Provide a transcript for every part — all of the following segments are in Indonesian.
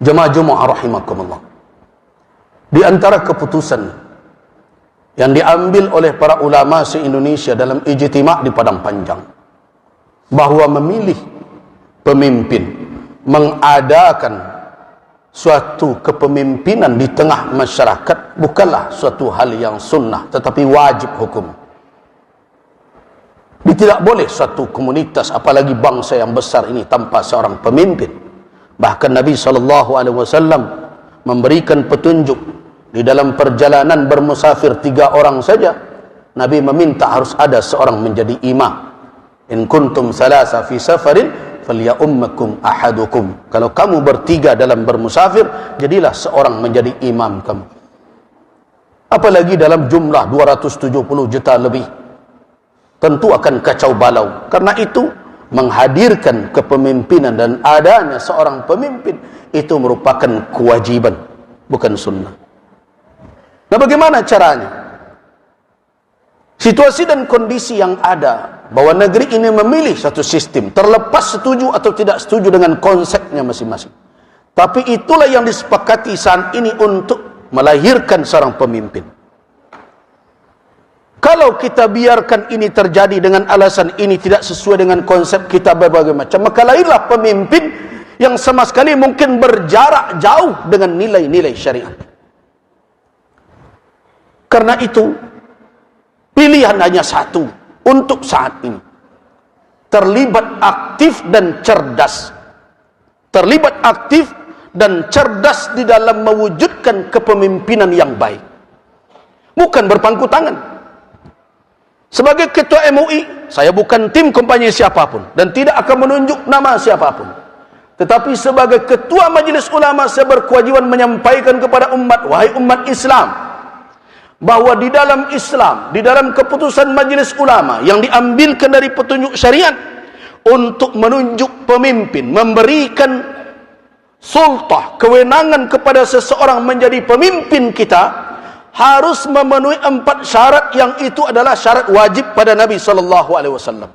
Jemaah-jemaah rahimakumullah, di antara keputusan yang diambil oleh para ulama se-Indonesia dalam ijtima' di Padang Panjang, bahwa memilih pemimpin, mengadakan suatu kepemimpinan di tengah masyarakat bukanlah suatu hal yang sunnah, tetapi wajib hukum. Tidak boleh suatu komunitas, apalagi bangsa yang besar ini, tanpa seorang pemimpin. Bahkan Nabi SAW memberikan petunjuk di dalam perjalanan bermusafir 3 orang saja. Nabi meminta harus ada seorang menjadi imam. In kuntum salasa fi safarin falyummakum ahadukum. Kalau kamu bertiga dalam bermusafir, jadilah seorang menjadi imam kamu. Apalagi dalam jumlah 270 juta lebih, tentu akan kacau balau. Karena itu menghadirkan kepemimpinan dan adanya seorang pemimpin itu merupakan kewajiban, bukan sunnah. Nah, bagaimana caranya? Situasi dan kondisi yang ada, bahwa negeri ini memilih satu sistem, terlepas setuju atau tidak setuju dengan konsepnya masing-masing. Tapi itulah yang disepakati saat ini untuk melahirkan seorang pemimpin. Kalau kita biarkan ini terjadi dengan alasan ini tidak sesuai dengan konsep kita berbagai macam, maka lahirlah pemimpin yang sama sekali mungkin berjarak jauh dengan nilai-nilai syariat. Karena itu, pilihan hanya satu untuk saat ini. Terlibat aktif dan cerdas. Terlibat aktif dan cerdas di dalam mewujudkan kepemimpinan yang baik. Bukan berpangku tangan. Sebagai ketua MUI, saya bukan tim kampanye siapapun dan tidak akan menunjuk nama siapapun. Tetapi sebagai ketua majelis ulama, saya berkewajiban menyampaikan kepada umat, wahai umat Islam, bahwa di dalam Islam, di dalam keputusan majelis ulama yang diambilkan dari petunjuk syariat untuk menunjuk pemimpin, memberikan sultah, kewenangan kepada seseorang menjadi pemimpin kita, harus memenuhi 4 syarat, yang itu adalah syarat wajib pada Nabi SAW.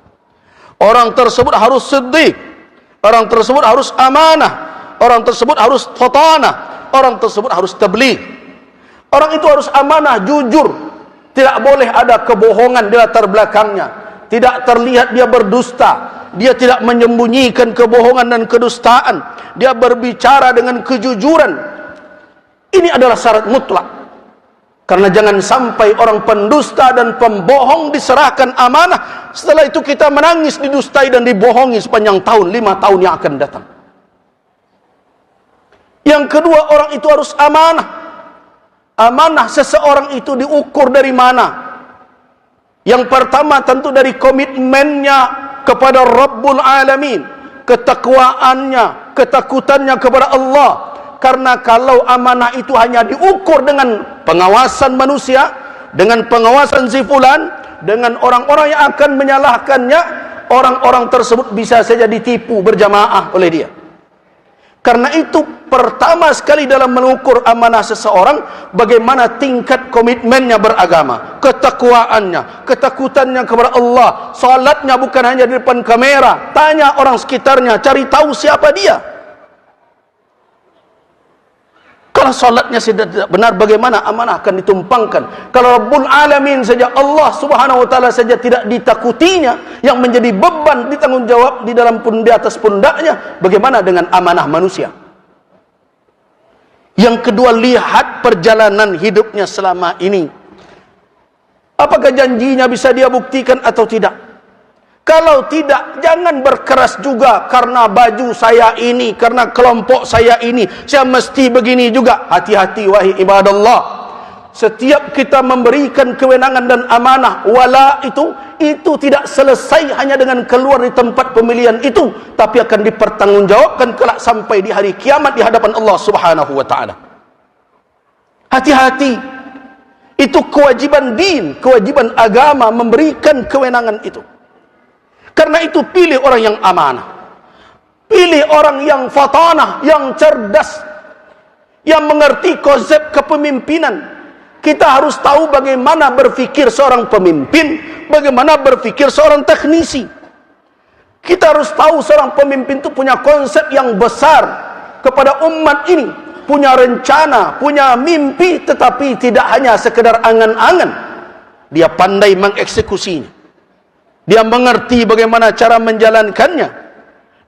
Orang tersebut harus siddiq, orang tersebut harus amanah, orang tersebut harus fatanah, orang tersebut harus tabligh. Orang itu harus amanah, jujur, tidak boleh ada kebohongan di latar belakangnya, tidak terlihat dia berdusta, dia tidak menyembunyikan kebohongan dan kedustaan, dia berbicara dengan kejujuran. Ini adalah syarat mutlak. Karena jangan sampai orang pendusta dan pembohong diserahkan amanah, setelah itu kita menangis, didustai dan dibohongi sepanjang tahun, 5 tahun yang akan datang. Yang kedua, orang itu harus amanah. Amanah seseorang itu diukur dari mana? Yang pertama tentu dari komitmennya kepada Rabbul Alamin, ketakwaannya, ketakutannya kepada Allah. Karena kalau amanah itu hanya diukur dengan pengawasan manusia, dengan pengawasan si fulan, dengan orang-orang yang akan menyalahkannya, orang-orang tersebut bisa saja ditipu berjamaah oleh dia. Karena itu pertama sekali dalam mengukur amanah seseorang, bagaimana tingkat komitmennya beragama, ketakwaannya, ketakutannya kepada Allah, salatnya bukan hanya di depan kamera, tanya orang sekitarnya, cari tahu siapa dia. Kalau salatnya tidak benar, bagaimana amanah akan ditumpangkan? Kalau Rabbul Alamin saja, Allah Subhanahu wa taala saja tidak ditakutinya, yang menjadi beban ditanggung jawab di dalam di atas pundaknya, bagaimana dengan amanah manusia? Yang kedua, lihat perjalanan hidupnya selama ini. Apakah janjinya bisa dia buktikan atau tidak? Kalau tidak, jangan berkeras juga karena baju saya ini, karena kelompok saya ini, saya mesti begini juga. Hati-hati wahai ibadallah. Setiap kita memberikan kewenangan dan amanah, wala itu tidak selesai hanya dengan keluar di tempat pemilihan itu, tapi akan dipertanggungjawabkan kelak sampai di hari kiamat di hadapan Allah Subhanahu wa taala. Hati-hati. Itu kewajiban din, kewajiban agama memberikan kewenangan itu. Karena itu pilih orang yang amanah, pilih orang yang fatanah, yang cerdas, yang mengerti konsep kepemimpinan. Kita harus tahu bagaimana berpikir seorang pemimpin, bagaimana berpikir seorang teknisi. Kita harus tahu seorang pemimpin itu punya konsep yang besar, kepada umat ini, punya rencana, punya mimpi, tetapi tidak hanya sekedar angan-angan. Dia pandai mengeksekusinya. Dia mengerti bagaimana cara menjalankannya.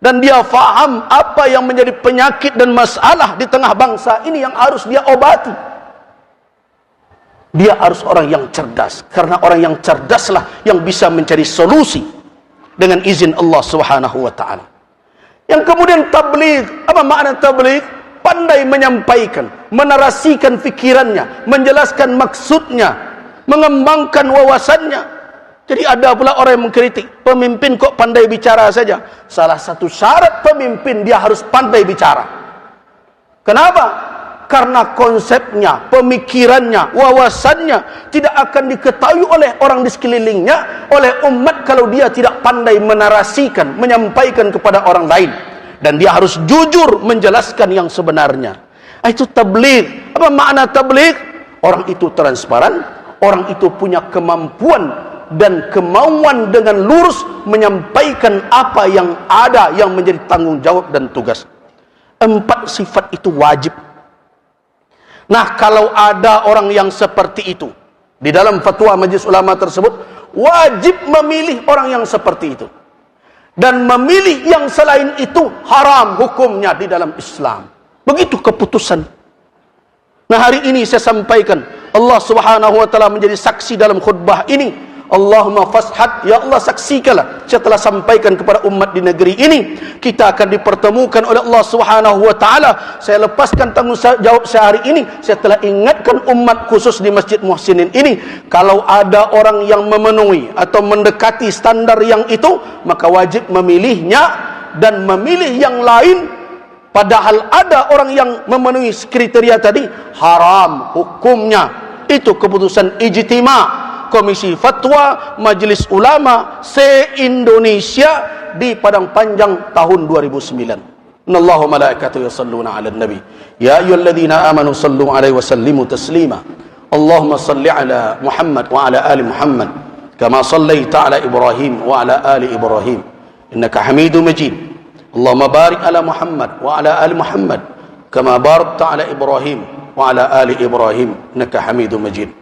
Dan dia faham apa yang menjadi penyakit dan masalah di tengah bangsa ini yang harus dia obati. Dia harus orang yang cerdas, karena orang yang cerdaslah yang bisa mencari solusi dengan izin Allah Subhanahu wa taala. Yang kemudian tabligh, apa makna tabligh? Pandai menyampaikan, menarasikan fikirannya, menjelaskan maksudnya, mengembangkan wawasannya. Jadi ada pula orang yang mengkritik, pemimpin kok pandai bicara saja. Salah satu syarat pemimpin, dia harus pandai bicara. Kenapa? Karena konsepnya, pemikirannya, wawasannya tidak akan diketahui oleh orang di sekelilingnya, oleh umat, kalau dia tidak pandai menarasikan, menyampaikan kepada orang lain. Dan dia harus jujur menjelaskan yang sebenarnya. Itu tabligh. Apa makna tabligh? Orang itu transparan, orang itu punya kemampuan dan kemauan dengan lurus menyampaikan apa yang ada, yang menjadi tanggung jawab dan tugas. 4 sifat itu wajib. Nah, kalau ada orang yang seperti itu, di dalam fatwa Majelis Ulama tersebut, wajib memilih orang yang seperti itu. Dan memilih yang selain itu haram hukumnya di dalam Islam. Begitu keputusan. Nah, hari ini saya sampaikan, Allah Subhanahu wa taala menjadi saksi dalam khutbah ini. Allahumma fashhad, ya Allah saksikanlah, saya telah sampaikan kepada umat di negeri ini, kita akan dipertemukan oleh Allah Subhanahu wa taala. Saya lepaskan tanggung jawab saya hari ini, saya telah ingatkan umat khusus di Masjid Muhsinin ini, kalau ada orang yang memenuhi atau mendekati standar yang itu, maka wajib memilihnya, dan memilih yang lain padahal ada orang yang memenuhi kriteria tadi, haram hukumnya. Itu keputusan ijtima' Komisi Fatwa Majelis Ulama se-Indonesia di Padang Panjang tahun 2009. Innallaha wa malaikatahu yusholluna 'alan nabi. Ya ayyuhalladzina amanu shallu 'alaihi wa sallimu taslima. Allahumma shalli 'ala Muhammad wa 'ala ali Muhammad kama shallaita 'ala Ibrahim wa 'ala ali Ibrahim innaka Hamidum Majid. Allahumma barik 'ala Muhammad wa 'ala ali Muhammad kama barakta 'ala Ibrahim wa 'ala ali Ibrahim innaka Hamidum Majid.